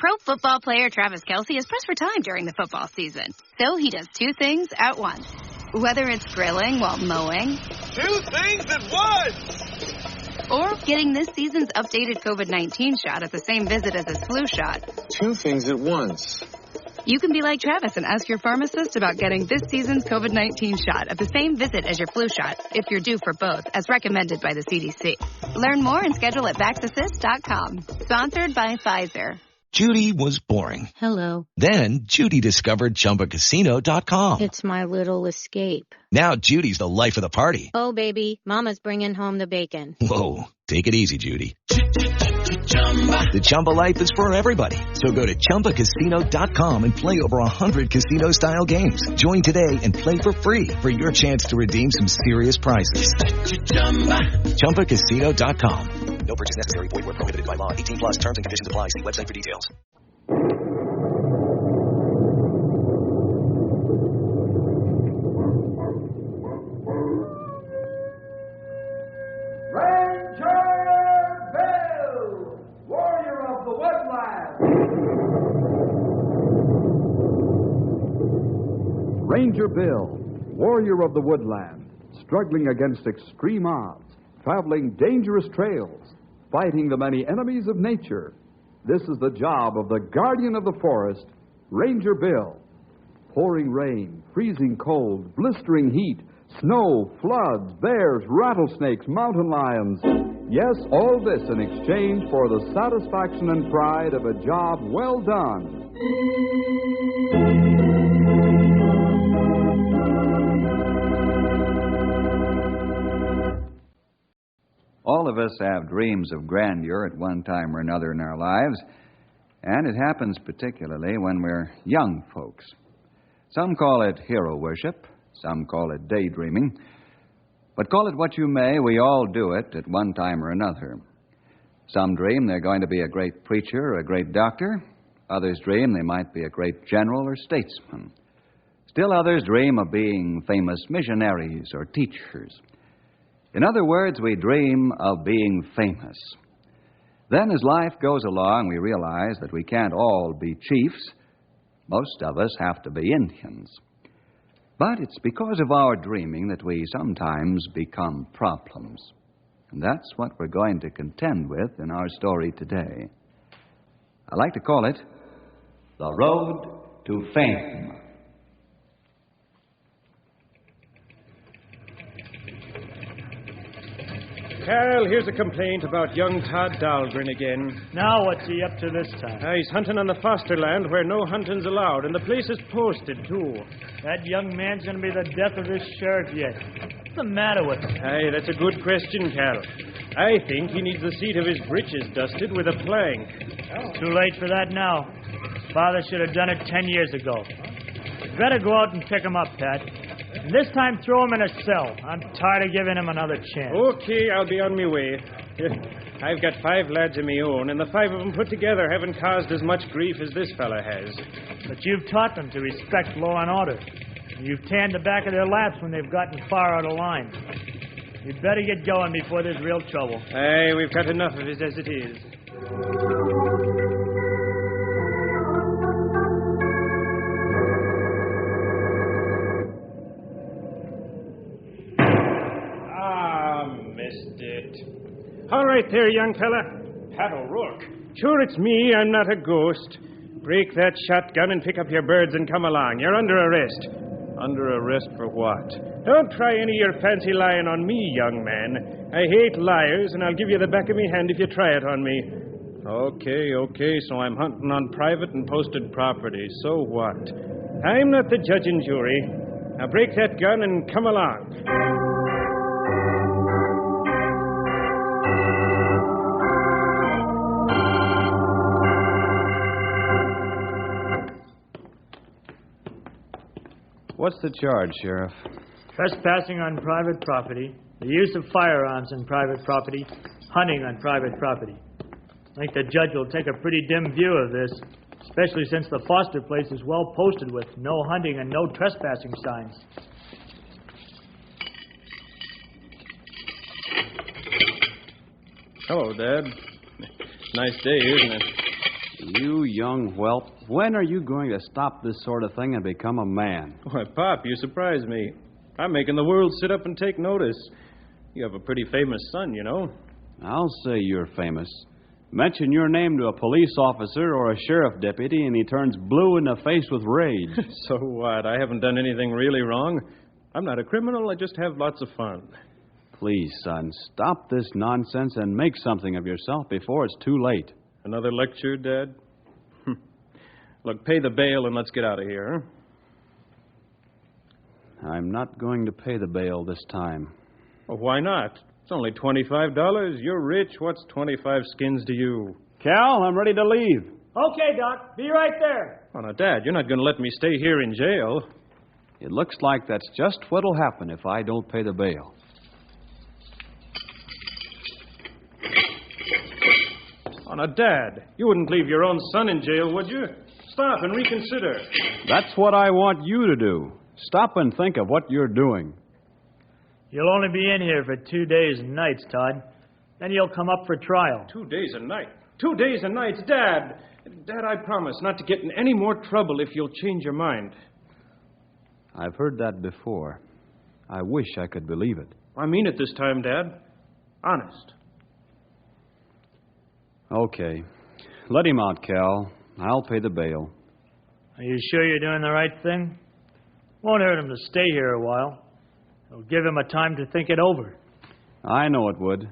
Pro football player Travis Kelce is pressed for time during the football season. So he does two things at once. Whether it's grilling while mowing. Two things at once! Or getting this season's updated COVID-19 shot at the same visit as his flu shot. Two things at once. You can be like Travis and ask your pharmacist about getting this season's COVID-19 shot at the same visit as your flu shot, if you're due for both, as recommended by the CDC. Learn more and schedule at VaxAssist.com. Sponsored by Pfizer. Judy was boring. Hello. Then Judy discovered ChumbaCasino.com. It's my little escape. Now Judy's the life of the party. Oh, baby, mama's bringing home the bacon. Whoa, take it easy, Judy. The Chumba life is for everybody. So go to ChumbaCasino.com and play over 100 casino-style games. Join today and play for free for your chance to redeem some serious prizes. ChumbaCasino.com. No purchase necessary. Void where prohibited by law. 18 plus terms and conditions apply. See website for details. Ranger Bill, warrior of the woodland, struggling against extreme odds, traveling dangerous trails, fighting the many enemies of nature. This is the job of the guardian of the forest, Ranger Bill. Pouring rain, freezing cold, blistering heat, snow, floods, bears, rattlesnakes, mountain lions. Yes, all this in exchange for the satisfaction and pride of a job well done. All of us have dreams of grandeur at one time or another in our lives, and it happens particularly when we're young folks. Some call it hero worship, some call it daydreaming, but call it what you may, we all do it at one time or another. Some dream they're going to be a great preacher or a great doctor. Others dream they might be a great general or statesman. Still others dream of being famous missionaries or teachers. In other words, we dream of being famous. Then as life goes along, we realize that we can't all be chiefs. Most of us have to be Indians. But it's because of our dreaming that we sometimes become problems. And that's what we're going to contend with in our story today. I like to call it The Road to Fame. Carl, here's a complaint about young Todd Dahlgren again. Now what's he up to this time? He's hunting on the foster land where no hunting's allowed, and the place is posted, too. That young man's going to be the death of this sheriff yet. What's the matter with him? Aye, that's a good question, Carl. I think he needs the seat of his breeches dusted with a plank. It's too late for that now. Father should have done it 10 years ago. Better go out and pick him up, Pat. And this time, throw him in a cell. I'm tired of giving him another chance. Okay, I'll be on my way. I've got 5 lads of my own, and the 5 of them put together haven't caused as much grief as this fella has. But you've taught them to respect law and order. You've tanned the back of their laps when they've gotten far out of line. You'd better get going before there's real trouble. Aye, we've got enough of it as it is. All right there, young fella. Pat O'Rourke. Sure, it's me. I'm not a ghost. Break that shotgun and pick up your birds and come along. You're under arrest. Under arrest for what? Don't try any of your fancy lying on me, young man. I hate liars, and I'll give you the back of me hand if you try it on me. Okay, so I'm hunting on private and posted property. So what? I'm not the judge and jury. Now break that gun and come along. What's the charge, Sheriff? Trespassing on private property, the use of firearms on private property, hunting on private property. I think the judge will take a pretty dim view of this, especially since the Foster place is well posted with no hunting and no trespassing signs. Hello, Dad. Nice day, isn't it? You young whelp, when are you going to stop this sort of thing and become a man? Why, Pop, you surprise me. I'm making the world sit up and take notice. You have a pretty famous son, you know. I'll say you're famous. Mention your name to a police officer or a sheriff deputy, and he turns blue in the face with rage. So what? I haven't done anything really wrong. I'm not a criminal. I just have lots of fun. Please, son, stop this nonsense and make something of yourself before it's too late. Another lecture, Dad? Look, pay the bail and let's get out of here, huh? I'm not going to pay the bail this time. Well, why not? It's only $25. You're rich. What's 25 skins to you? Cal, I'm ready to leave. Okay, Doc. Be right there. Oh, now, Dad, you're not going to let me stay here in jail. It looks like that's just what'll happen if I don't pay the bail. Oh, now, Dad, you wouldn't leave your own son in jail, would you? Stop and reconsider. That's what I want you to do. Stop and think of what you're doing. You'll only be in here for 2 days and nights, Todd. Then you'll come up for trial. 2 days a night. 2 days and nights, Dad. Dad, I promise not to get in any more trouble if you'll change your mind. I've heard that before. I wish I could believe it. I mean it this time, Dad. Honest. Okay. Let him out, Cal. I'll pay the bail. Are you sure you're doing the right thing? Won't hurt him to stay here a while. It'll give him a time to think it over. I know it would.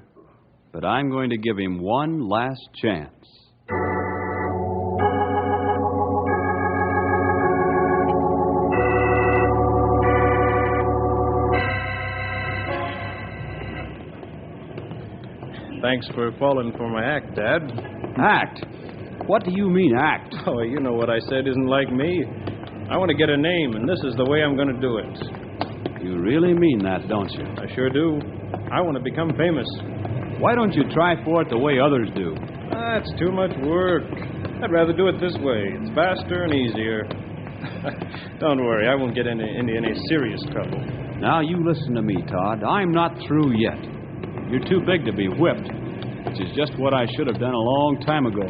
But I'm going to give him one last chance. Thanks for falling for my act, Dad. Act? What do you mean, act? Oh, you know what I said isn't like me. I want to get a name, and this is the way I'm going to do it. You really mean that, don't you? I sure do. I want to become famous. Why don't you try for it the way others do? It's too much work. I'd rather do it this way. It's faster and easier. Don't worry, I won't get into any serious trouble. Now, you listen to me, Todd. I'm not through yet. You're too big to be whipped, which is just what I should have done a long time ago.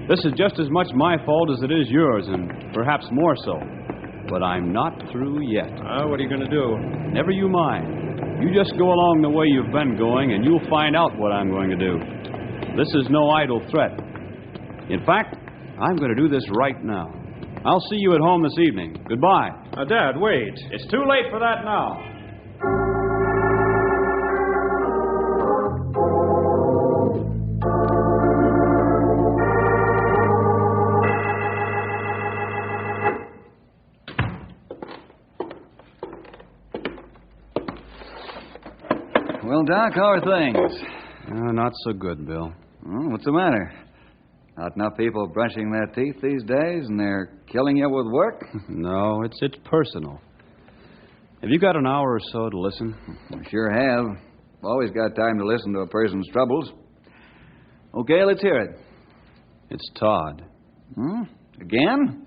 This is just as much my fault as it is yours, and perhaps more so. But I'm not through yet. What are you going to do? Never you mind. You just go along the way you've been going, and you'll find out what I'm going to do. This is no idle threat. In fact, I'm going to do this right now. I'll see you at home this evening. Goodbye. Dad, wait. It's too late for that now. Well, Doc, how are things? Not so good, Bill. Oh, what's the matter? Not enough people brushing their teeth these days, and they're killing you with work? No, it's personal. Have you got an hour or so to listen? I sure have. Always got time to listen to a person's troubles. Okay, let's hear it. It's Todd. Again?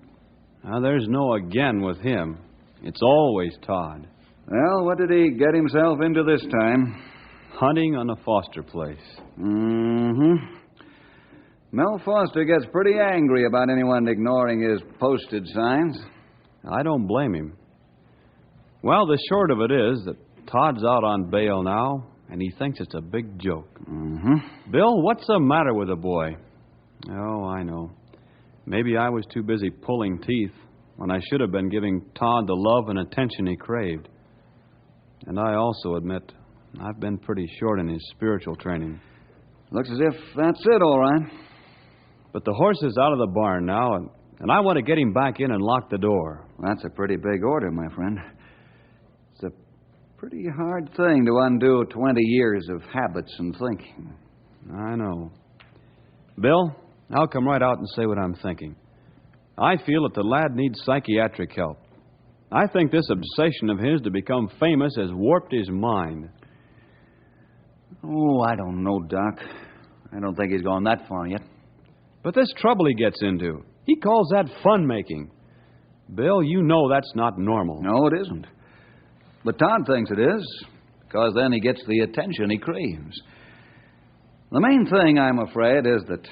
There's no again with him. It's always Todd. Well, what did he get himself into this time? Hunting on a Foster place. Mel Foster gets pretty angry about anyone ignoring his posted signs. I don't blame him. Well, the short of it is that Todd's out on bail now, and he thinks it's a big joke. Bill, what's the matter with the boy? Oh, I know. Maybe I was too busy pulling teeth when I should have been giving Todd the love and attention he craved. And I also admit I've been pretty short in his spiritual training. Looks as if that's it, all right. But the horse is out of the barn now, and I want to get him back in and lock the door. That's a pretty big order, my friend. It's a pretty hard thing to undo 20 years of habits and thinking. I know. Bill, I'll come right out and say what I'm thinking. I feel that the lad needs psychiatric help. I think this obsession of his to become famous has warped his mind. Oh, I don't know, Doc. I don't think he's gone that far yet. But this trouble he gets into, he calls that fun-making. Bill, you know that's not normal. No, it isn't. But Todd thinks it is, because then he gets the attention he craves. The main thing, I'm afraid, is that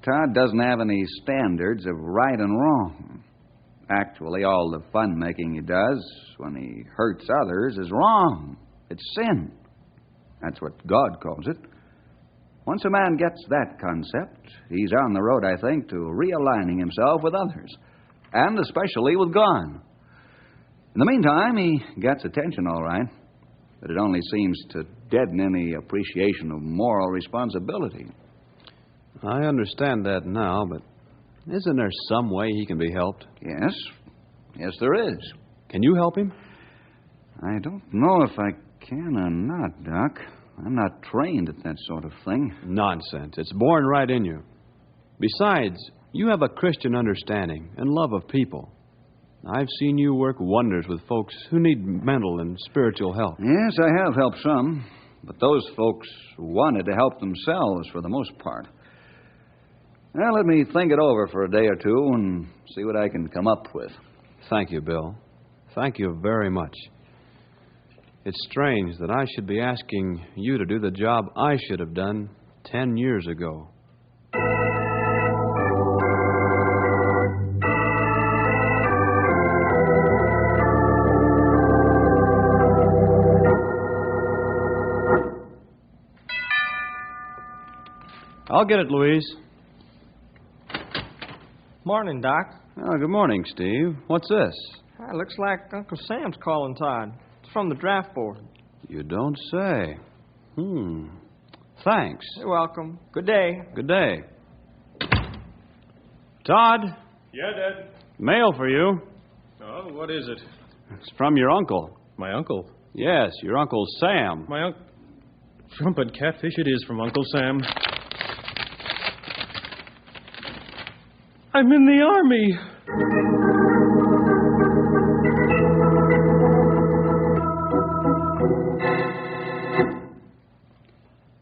Todd doesn't have any standards of right and wrong. Actually, all the fun-making he does when he hurts others is wrong. It's sin. That's what God calls it. Once a man gets that concept, he's on the road, I think, to realigning himself with others, and especially with God. In the meantime, he gets attention, all right, but it only seems to deaden any appreciation of moral responsibility. I understand that now, but isn't there some way he can be helped? Yes. Yes, there is. Can you help him? I don't know if I can or not, Doc. I'm not trained at that sort of thing. Nonsense. It's born right in you. Besides, you have a Christian understanding and love of people. I've seen you work wonders with folks who need mental and spiritual help. Yes, I have helped some, but those folks wanted to help themselves for the most part. Well, let me think it over for a day or two and see what I can come up with. Thank you, Bill. Thank you very much. It's strange that I should be asking you to do the job I should have done 10 years ago. I'll get it, Louise. Morning, Doc. Oh, good morning, Steve. What's this? Looks like Uncle Sam's calling Todd. It's from the draft board. You don't say. Thanks. You're welcome. Good day. Good day. Todd? Yeah, Dad? Mail for you. Oh, what is it? It's from your uncle. My uncle? Yes, your Uncle Sam. My uncle... Trumpet catfish it is from Uncle Sam. I'm in the Army.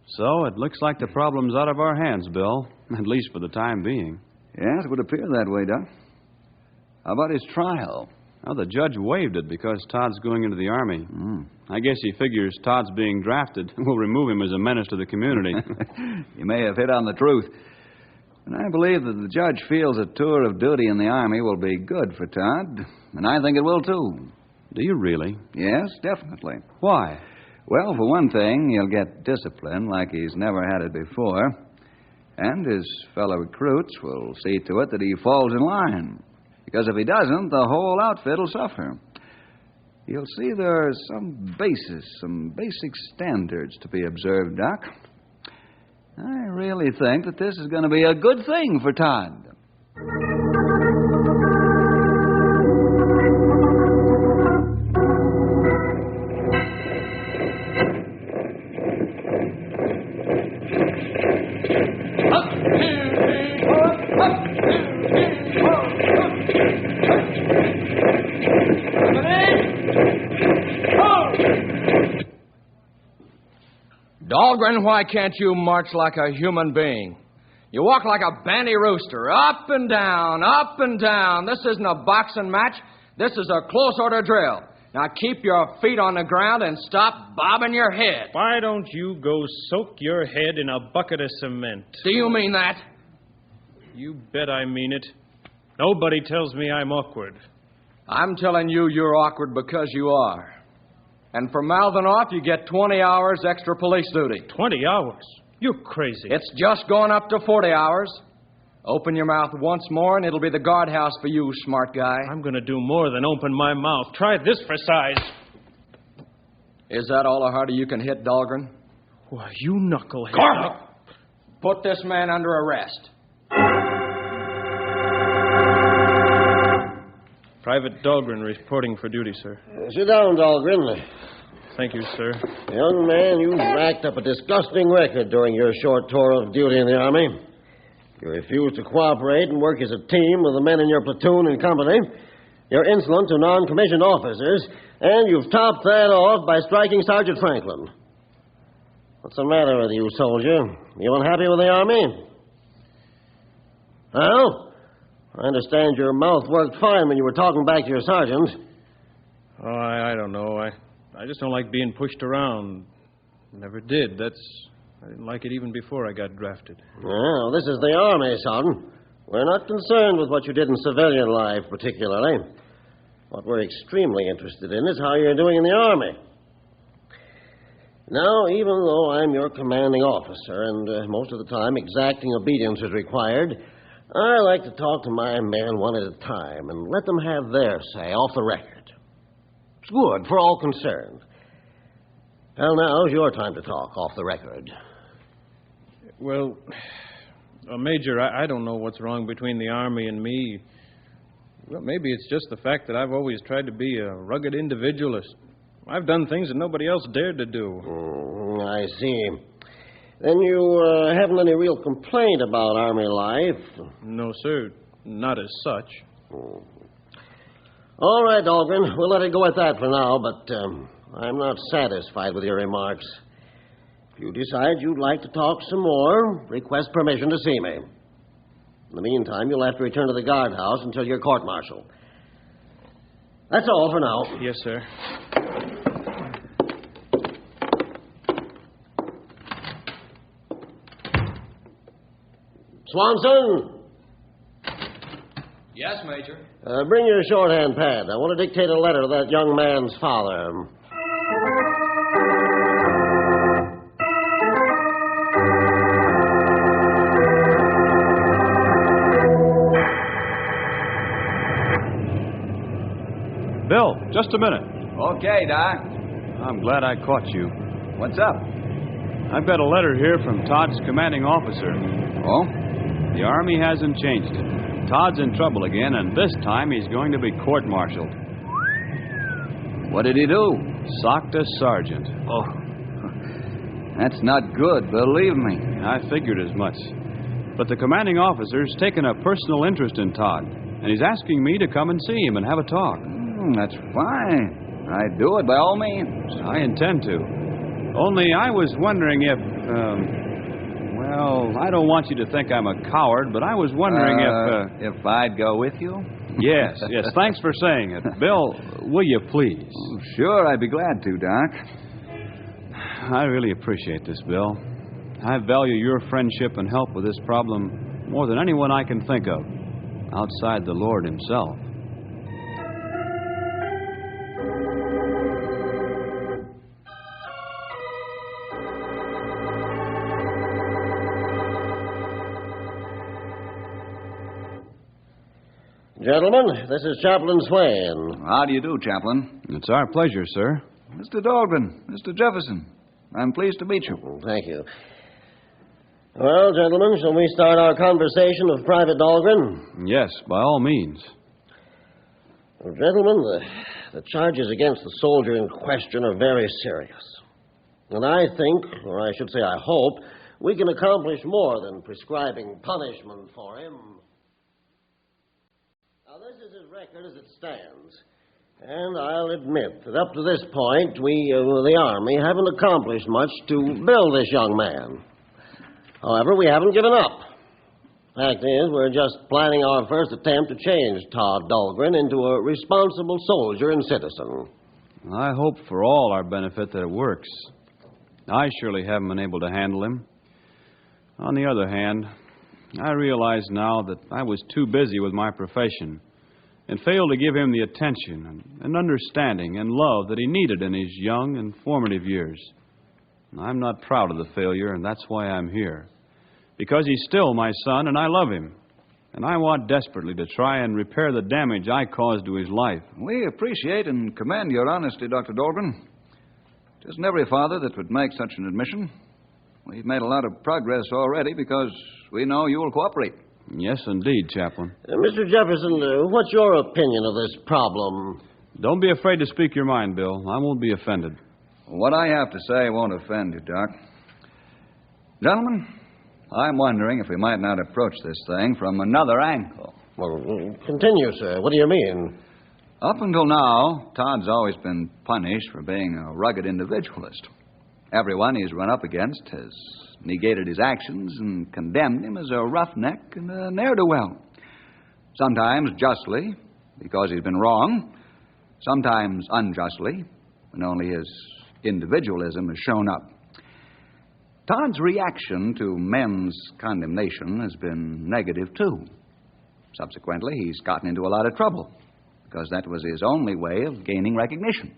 So it looks like the problem's out of our hands, Bill, at least for the time being. Yes, it would appear that way, Doc. How about his trial? Well, the judge waived it because Todd's going into the Army. I guess he figures Todd's being drafted will remove him as a menace to the community. You may have hit on the truth. And I believe that the judge feels a tour of duty in the Army will be good for Todd, and I think it will, too. Do you really? Yes, definitely. Why? Well, for one thing, he'll get discipline like he's never had it before, and his fellow recruits will see to it that he falls in line, because if he doesn't, the whole outfit will suffer. You'll see there are some basic standards to be observed, Doc. I really think that this is going to be a good thing for Todd. Dahlgren, why can't you march like a human being? You walk like a banty rooster, up and down, up and down. This isn't a boxing match. This is a close order drill. Now keep your feet on the ground and stop bobbing your head. Why don't you go soak your head in a bucket of cement? Do you mean that? You bet I mean it. Nobody tells me I'm awkward. I'm telling you you're awkward because you are. And for mouthing off, you get 20 hours extra police duty. 20 hours? You're crazy. It's just going up to 40 hours. Open your mouth once more, and it'll be the guardhouse for you, smart guy. I'm going to do more than open my mouth. Try this for size. Is that all the harder you can hit, Dahlgren? Why, you knucklehead. Corporal! Put this man under arrest. Private Dahlgren reporting for duty, sir. Sit down, Dahlgren. Thank you, sir. Young man, you've racked up a disgusting record during your short tour of duty in the Army. You refuse to cooperate and work as a team with the men in your platoon and company. You're insolent to non-commissioned officers, and you've topped that off by striking Sergeant Franklin. What's the matter with you, soldier? You unhappy with the Army? Well, I understand your mouth worked fine when you were talking back to your sergeant. Oh, I don't know. I just don't like being pushed around. Never did. That's I didn't like it even before I got drafted. Well, this is the Army, son. We're not concerned with what you did in civilian life, particularly. What we're extremely interested in is how you're doing in the Army. Now, even though I'm your commanding officer, and most of the time exacting obedience is required, I like to talk to my men one at a time and let them have their say off the record. It's good for all concerned. Well, now's your time to talk off the record. Well, Major, I don't know what's wrong between the Army and me. Well, maybe it's just the fact that I've always tried to be a rugged individualist. I've done things that nobody else dared to do. I see. Then you haven't any real complaint about Army life? No, sir. Not as such. All right, Dahlgren. We'll let it go at that for now, but I'm not satisfied with your remarks. If you decide you'd like to talk some more, request permission to see me. In the meantime, you'll have to return to the guardhouse until you're court-martialed. That's all for now. Yes, sir. Swanson? Yes, Major. Bring your shorthand pad. I want to dictate a letter to that young man's father. Bill, just a minute. Okay, Doc. I'm glad I caught you. What's up? I've got a letter here from Todd's commanding officer. Oh? The Army hasn't changed it. Todd's in trouble again, and this time he's going to be court-martialed. What did he do? Socked a sergeant. Oh. That's not good, believe me. I figured as much. But the commanding officer's taken a personal interest in Todd, and he's asking me to come and see him and have a talk. That's fine. I'd do it by all means. I intend to. Only I was wondering if, well, I don't want you to think I'm a coward, but I was wondering if I'd go with you? Yes. Thanks for saying it. Bill, will you please? Oh, sure, I'd be glad to, Doc. I really appreciate this, Bill. I value your friendship and help with this problem more than anyone I can think of, outside the Lord himself. Gentlemen, this is Chaplain Swain. How do you do, Chaplain? It's our pleasure, sir. Mr. Dahlgren, Mr. Jefferson, I'm pleased to meet you. Thank you. Well, gentlemen, shall we start our conversation with Private Dahlgren? Yes, by all means. Well, gentlemen, the charges against the soldier in question are very serious. And I think, or I should say I hope, we can accomplish more than prescribing punishment for him. Now, this is his record as it stands. And I'll admit that up to this point, we, the Army, haven't accomplished much to build this young man. However, we haven't given up. Fact is, we're just planning our first attempt to change Todd Dahlgren into a responsible soldier and citizen. I hope for all our benefit that it works. I surely haven't been able to handle him. On the other hand, I realize now that I was too busy with my profession and failed to give him the attention and understanding and love that he needed in his young and formative years. I'm not proud of the failure, and that's why I'm here. Because he's still my son, and I love him. And I want desperately to try and repair the damage I caused to his life. We appreciate and commend your honesty, Dr. Dahlgren. It isn't every father that would make such an admission. We've made a lot of progress already because we know you will cooperate. Yes, indeed, Chaplain. Mr. Jefferson, what's your opinion of this problem? Don't be afraid to speak your mind, Bill. I won't be offended. What I have to say won't offend you, Doc. Gentlemen, I'm wondering if we might not approach this thing from another angle. Well, continue, sir. What do you mean? Up until now, Todd's always been punished for being a rugged individualist. Everyone he's run up against has negated his actions and condemned him as a roughneck and a ne'er-do-well. Sometimes justly, because he's been wrong. Sometimes unjustly, when only his individualism has shown up. Todd's reaction to men's condemnation has been negative, too. Subsequently, he's gotten into a lot of trouble because that was his only way of gaining recognition.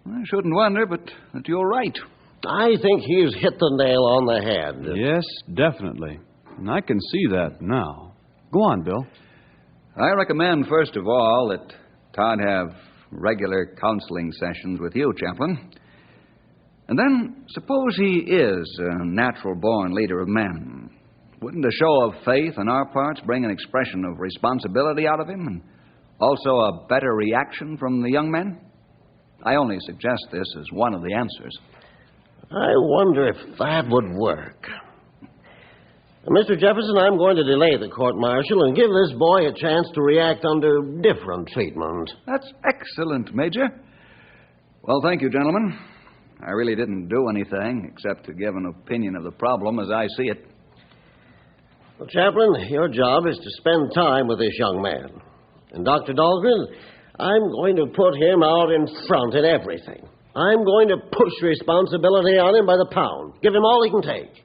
I shouldn't wonder, but that you're right. I think he's hit the nail on the head. Yes, definitely. And I can see that now. Go on, Bill. I recommend, first of all, that Todd have regular counseling sessions with you, Chaplain. And then, suppose he is a natural-born leader of men. Wouldn't a show of faith on our parts bring an expression of responsibility out of him, and also a better reaction from the young men? I only suggest this as one of the answers. I wonder if that would work. Mr. Jefferson, I'm going to delay the court-martial and give this boy a chance to react under different treatment. That's excellent, Major. Well, thank you, gentlemen. I really didn't do anything except to give an opinion of the problem as I see it. Well, Chaplain, your job is to spend time with this young man. And Dr. Dahlgren, I'm going to put him out in front in everything. I'm going to push responsibility on him by the pound. Give him all he can take.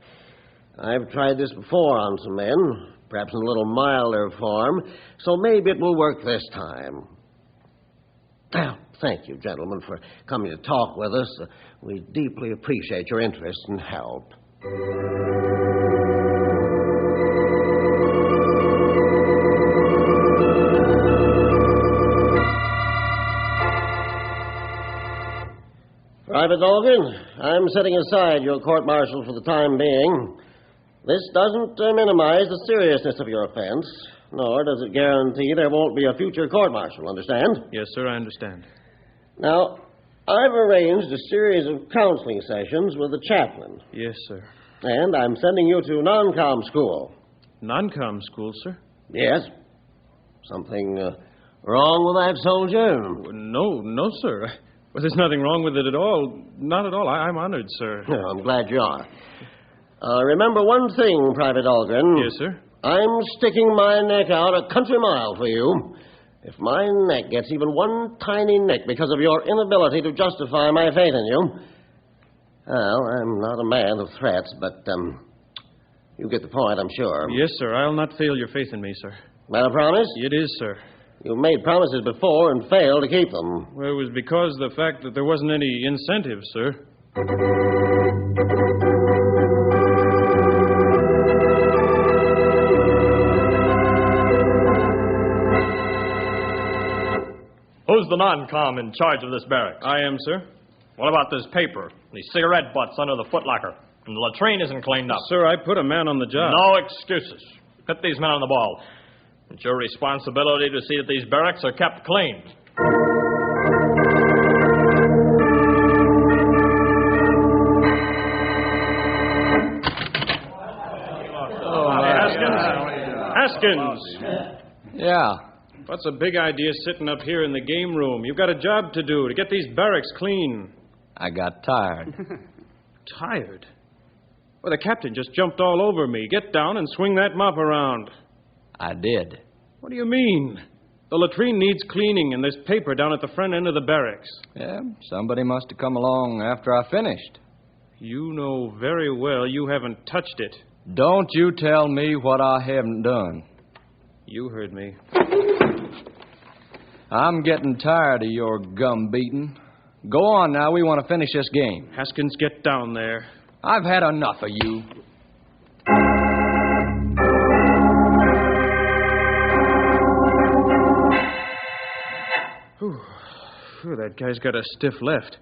I've tried this before on some men, perhaps in a little milder form, so maybe it will work this time. Well, thank you, gentlemen, for coming to talk with us. We deeply appreciate your interest and help. Private Dahlgren, I'm setting aside your court-martial for the time being. This doesn't minimize the seriousness of your offense, nor does it guarantee there won't be a future court-martial, understand? Yes, sir, I understand. Now, I've arranged a series of counseling sessions with the chaplain. Yes, sir. And I'm sending you to non-com school. Non-com school, sir? Yes. Something wrong with that, soldier? No, sir. Well, there's nothing wrong with it at all. Not at all. I'm honored, sir. Oh, I'm glad you are. Remember one thing, Private Dahlgren. Yes, sir? I'm sticking my neck out a country mile for you. If my neck gets even one tiny nick because of your inability to justify my faith in you, well, I'm not a man of threats, but you get the point, I'm sure. Yes, sir. I'll not fail your faith in me, sir. That a promise? It is, sir. You've made promises before and failed to keep them. Well, it was because of the fact that there wasn't any incentive, sir. Who's the non-com in charge of this barracks? I am, sir. What about this paper? These cigarette butts under the footlocker. And the latrine isn't cleaned up. Sir, I put a man on the job. No excuses. Put these men on the ball. It's your responsibility to see that these barracks are kept clean. Haskins! Yeah. What's a big idea sitting up here in the game room? You've got a job to do, to get these barracks clean. I got tired. Tired? Well, the captain just jumped all over me. Get down and swing that mop around. I did. What do you mean? The latrine needs cleaning, and there's paper down at the front end of the barracks. Yeah, somebody must have come along after I finished. You know very well you haven't touched it. Don't you tell me what I haven't done. You heard me. I'm getting tired of your gum beating. Go on now, we want to finish this game. Haskins, get down there. I've had enough of you. Whew, that guy's got a stiff left.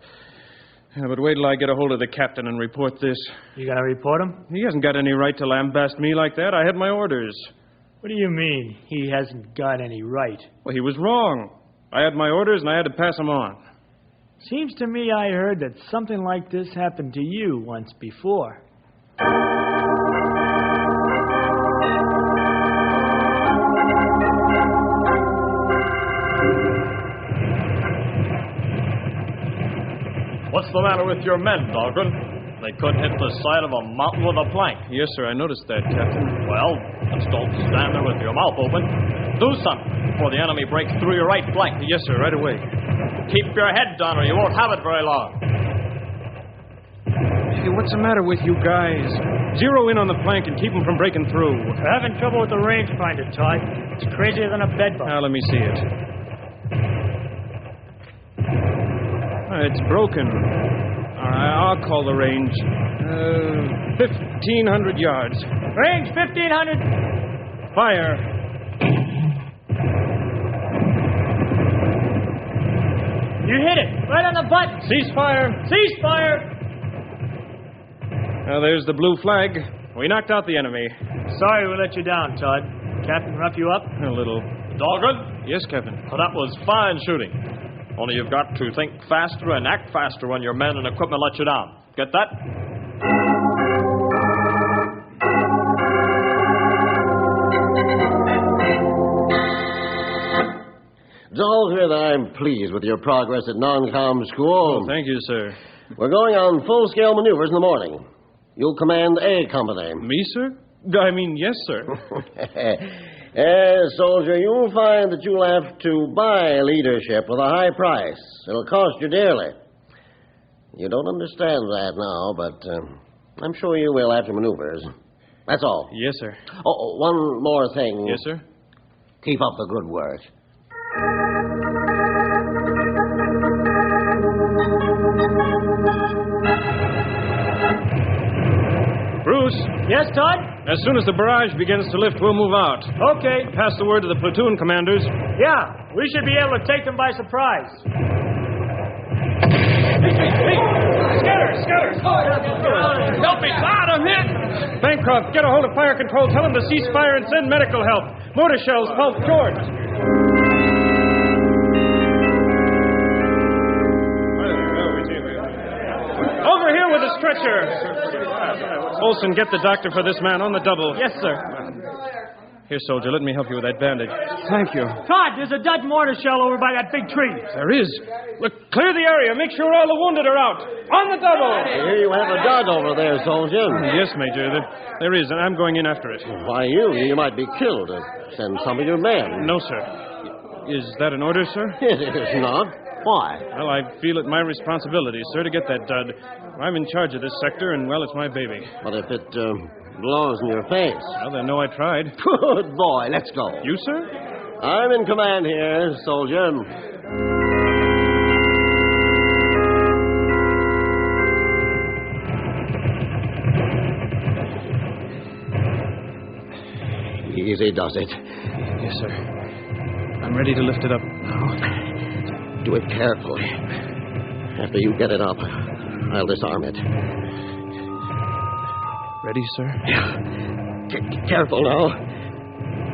Yeah, but wait till I get a hold of the captain and report this. You gonna report him? He hasn't got any right to lambast me like that. I had my orders. What do you mean, he hasn't got any right? Well, he was wrong. I had my orders, and I had to pass them on. Seems to me I heard that something like this happened to you once before. What's the matter with your men, Dahlgren? They couldn't hit the side of a mountain with a plank. Yes, sir, I noticed that, Captain. Well, just don't stand there with your mouth open. Do something before the enemy breaks through your right flank. Yes, sir, right away. Keep your head down or you won't have it very long. Hey, what's the matter with you guys? Zero in on the plank and keep them from breaking through. We're having trouble with the rangefinder, Todd. It's crazier than a bedbug. Now, let me see it. It's broken. All right, I'll call the range. 1,500 yards. Range 1,500. Fire. You hit it. Right on the button. Cease fire. Cease fire. Now, there's the blue flag. We knocked out the enemy. Sorry we let you down, Todd. Captain rough you up? A little. Doggone? Yes, Captain. Well, that was fine shooting. Only you've got to think faster and act faster when your men and equipment let you down. Get that? Dahlgren, I'm pleased with your progress at non-com school. Oh, thank you, sir. We're going on full-scale maneuvers in the morning. You'll command A Company. Me, sir? I mean, yes, sir. Soldier, you'll find that you'll have to buy leadership with a high price. It'll cost you dearly. You don't understand that now, but I'm sure you will after maneuvers. That's all. Yes, sir. Oh, one more thing. Yes, sir. Keep up the good work. Bruce? Yes, Todd? As soon as the barrage begins to lift, we'll move out. Okay. Pass the word to the platoon commanders. Yeah, we should be able to take them by surprise. Scatter! Help me, Todd, I'm hit! Bancroft, get a hold of fire control. Tell them to cease fire and send medical help. Mortar shells pulse George. Over here with a stretcher. Olson, get the doctor for this man on the double. Yes, sir. Here, soldier, let me help you with that bandage. Thank you. Todd, there's a Dutch mortar shell over by that big tree. There is. Look, clear the area. Make sure all the wounded are out. On the double. Here you have a dug over there, soldier. Yes, Major. There is, and I'm going in after it. Why, you might be killed. Send some of your men. No, sir. Is that an order, sir? It is not. Why? Well, I feel it my responsibility, sir, to get that dud. I'm in charge of this sector, and, well, it's my baby. But if it blows in your face... Well, they know I tried. Good boy. Let's go. You, sir? I'm in command here, soldier. Easy does it. Yes, sir. I'm ready to lift it up now. Do it carefully. After you get it up, I'll disarm it. Ready, sir? Yeah. Careful now.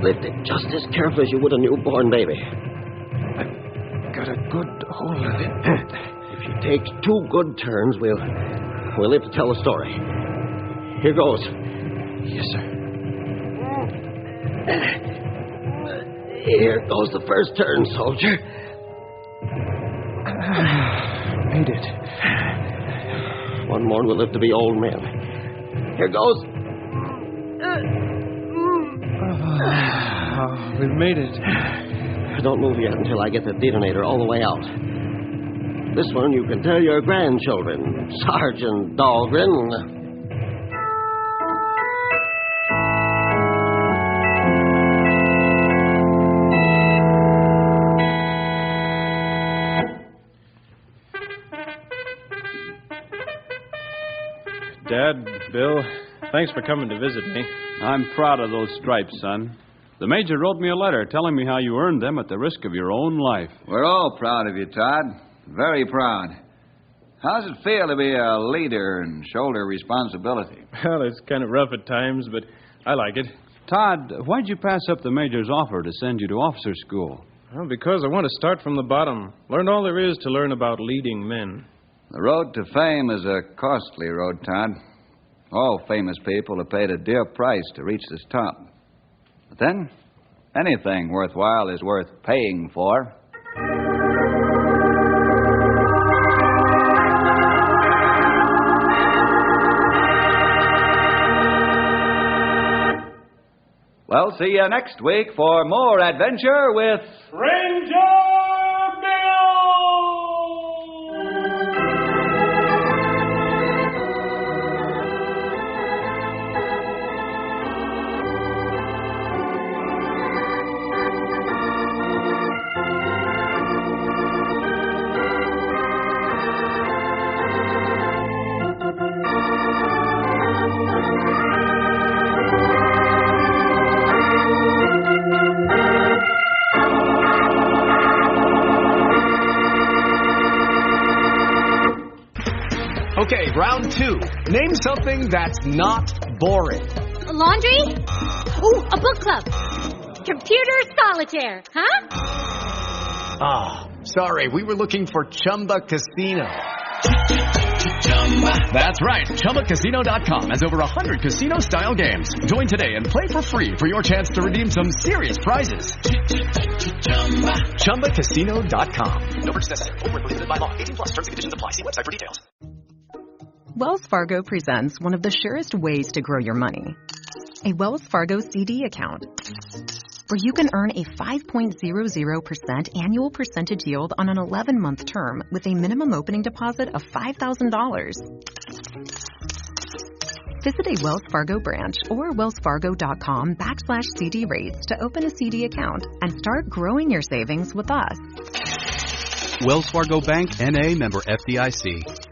Lift it just as careful as you would a newborn baby. I've got a good hold of it. If you take 2 good turns, we'll live to tell the story. Here goes. Yes, sir. Here goes the first turn, soldier. Made it. One more and we'll live to be old men. Here goes. We've made it. Don't move yet until I get the detonator all the way out. This one you can tell your grandchildren, Sergeant Dahlgren. Dad, Bill, thanks for coming to visit me. I'm proud of those stripes, son. The Major wrote me a letter telling me how you earned them at the risk of your own life. We're all proud of you, Todd. Very proud. How's it feel to be a leader and shoulder responsibility? Well, it's kind of rough at times, but I like it. Todd, why'd you pass up the Major's offer to send you to officer school? Well, because I want to start from the bottom. Learn all there is to learn about leading men. The road to fame is a costly road, Todd. All famous people have paid a dear price to reach this top. But then, anything worthwhile is worth paying for. Well, see you next week for more adventure with Ranger Bill! Round 2. Name something that's not boring. Laundry? Ooh, a book club. Computer solitaire, huh? Ah, sorry, we were looking for Chumba Casino. That's right. ChumbaCasino.com has over 100 casino-style games. Join today and play for free for your chance to redeem some serious prizes. ChumbaCasino.com. No purchase necessary. Void where prohibited by law. 18 plus. Terms and conditions apply. See website for details. Wells Fargo presents one of the surest ways to grow your money. A Wells Fargo CD account, where you can earn a 5.00% annual percentage yield on an 11-month term with a minimum opening deposit of $5,000. Visit a Wells Fargo branch or wellsfargo.com/CD rates to open a CD account and start growing your savings with us. Wells Fargo Bank, N.A., member FDIC.